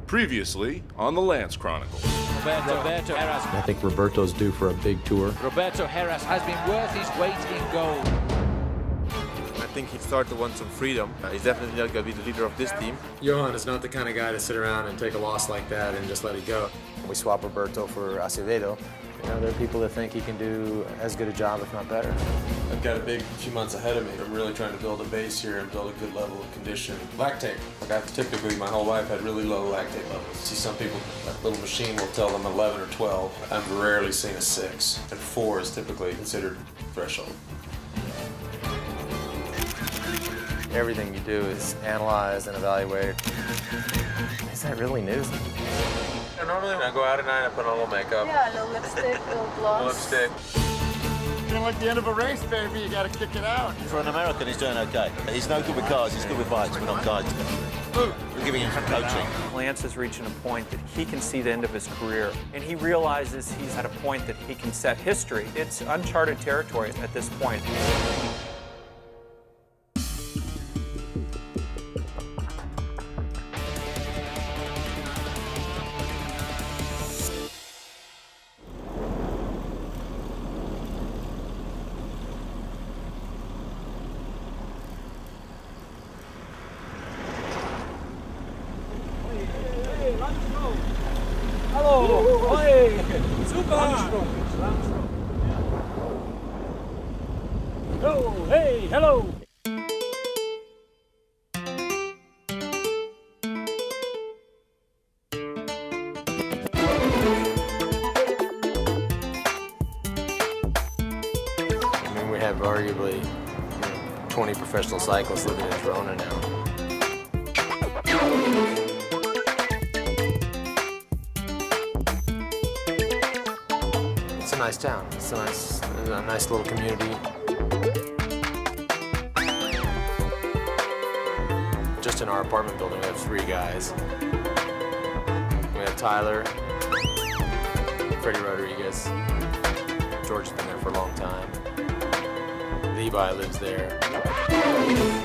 Previously on the Lance Chronicles. Roberto Heras. I think Roberto's due for a big tour. Roberto Heras has been worth his weight in gold. I think he started to want some freedom. He's definitely not going to be the leader of this team. Johan is not the kind of guy to sit around and take a loss like that and just let it go. We swap Roberto for Acevedo. You know, there are people that think he can do as good a job, if not better. I've got a big few months ahead of me. I'm really trying to build a base here and build a good level of condition. Lactate. Like I've typically, my whole life, had really low lactate levels. See, some people, that little machine will tell them 11 or 12. I've rarely seen a 6, and 4 is typically considered threshold. Everything you do is analyzed and evaluated. Is that really news? Normally when I go out at night, I put on a little makeup. Yeah, a little lipstick, a little gloss. Lipstick. Feeling like the end of a race, baby. You gotta kick it out. For an American, he's doing okay. He's no good with cars, he's good with bikes, but not guides. We're giving him some coaching. Lance is reaching a point that he can see the end of his career, and he realizes he's at a point that he can set history. It's uncharted territory at this point. Hello! Hey! Super! Oh, hey, hello! I mean, we have arguably 20 professional cyclists living in Verona now. It's a nice town. It's a nice little community. Just in our apartment building, we have 3 guys. We have Tyler, Freddie Rodriguez. George's been there for a long time. Levi lives there.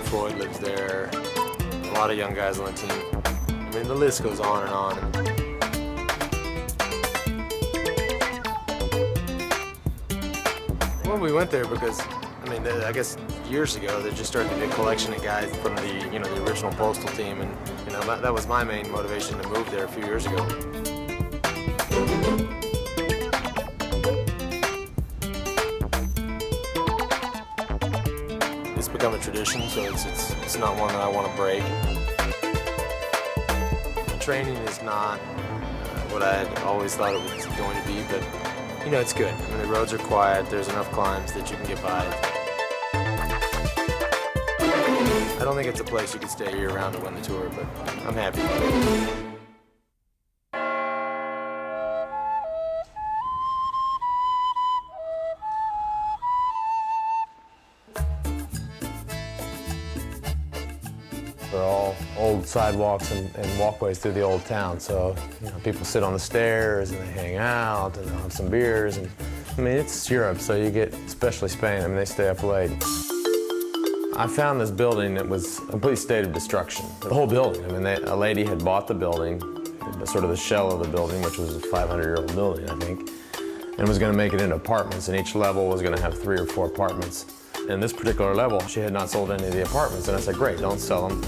Floyd lives there. A lot of young guys on the team. I mean, the list goes on and on. Well, we went there because, I mean, I guess years ago, there just started to be a collection of guys from the, the original Postal team, and, that was my main motivation to move there a few years ago. It's become a tradition, so it's not one that I want to break. Training is not what I had always thought it was going to be, but it's good. I mean, the roads are quiet. There's enough climbs that you can get by. I don't think it's a place you could stay year-round to win the tour, but I'm happy. They're all old sidewalks and walkways through the old town, so people sit on the stairs and they hang out and they'll have some beers. And I mean, it's Europe, so you get, especially Spain, I mean, they stay up late. I found this building that was a complete state of destruction. The whole building. I mean, a lady had bought the building, sort of the shell of the building, which was a 500-year-old building, I think, and was going to make it into apartments, and each level was going to have 3 or 4 apartments. And this particular level, she had not sold any of the apartments, and I said, great, don't sell them.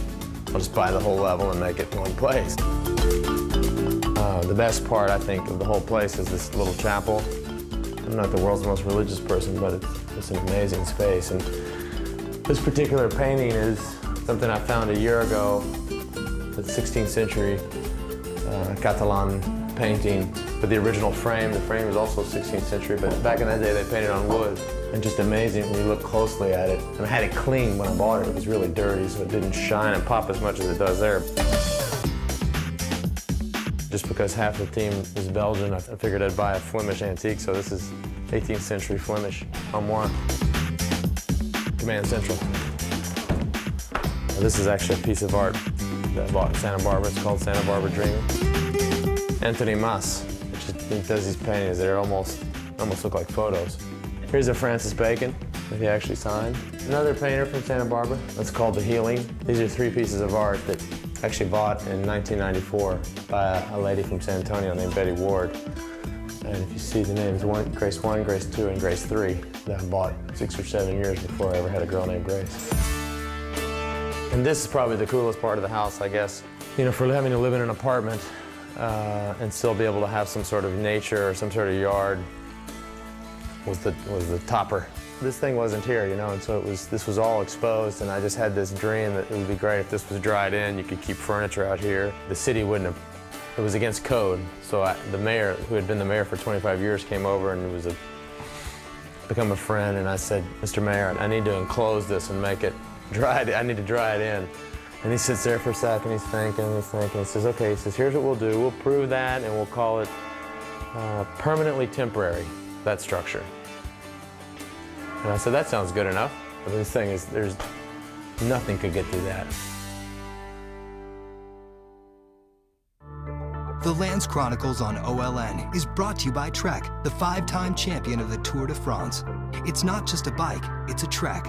I'll just buy the whole level and make it one place. The best part, I think, of the whole place is this little chapel. I'm not the world's most religious person, but it's an amazing space. And this particular painting is something I found a year ago. It's 16th century Catalan painting. But the original frame, the frame is also 16th century, but back in that day they painted on wood. And just amazing when you look closely at it. And I had it cleaned when I bought it. It was really dirty, so it didn't shine and pop as much as it does there. Just because half the team is Belgian, I figured I'd buy a Flemish antique, so this is 18th century Flemish armoire. Command Central. This is actually a piece of art that I bought in Santa Barbara. It's called Santa Barbara Dream. Anthony Mas, he does these paintings that are almost look like photos. Here's a Francis Bacon. that he actually signed. Another painter from Santa Barbara. That's called The Healing. These are 3 pieces of art that actually bought in 1994 by a lady from San Antonio named Betty Ward. And if you see the names, Grace 1, Grace 2, and Grace 3, that I bought 6 or 7 years before I ever had a girl named Grace. And this is probably the coolest part of the house, I guess. You know, for having to live in an apartment and still be able to have some sort of nature or some sort of yard was the topper. This thing wasn't here, you know, and so this was all exposed, and I just had this dream that it would be great if this was dried in, you could keep furniture out here. The city wouldn't have, it was against code, so the mayor, who had been the mayor for 25 years, came over and was become a friend, and I said, Mr. Mayor, I need to enclose this and make it dried, I need to dry it in. And he sits there for a second, he's thinking, he says, okay, he says, here's what we'll do, we'll prove that, and we'll call it permanently temporary, that structure. And I said, that sounds good enough. But this thing is, nothing could get through that. The Lance Chronicles on OLN is brought to you by Trek, the 5-time champion of the Tour de France. It's not just a bike, it's a trek.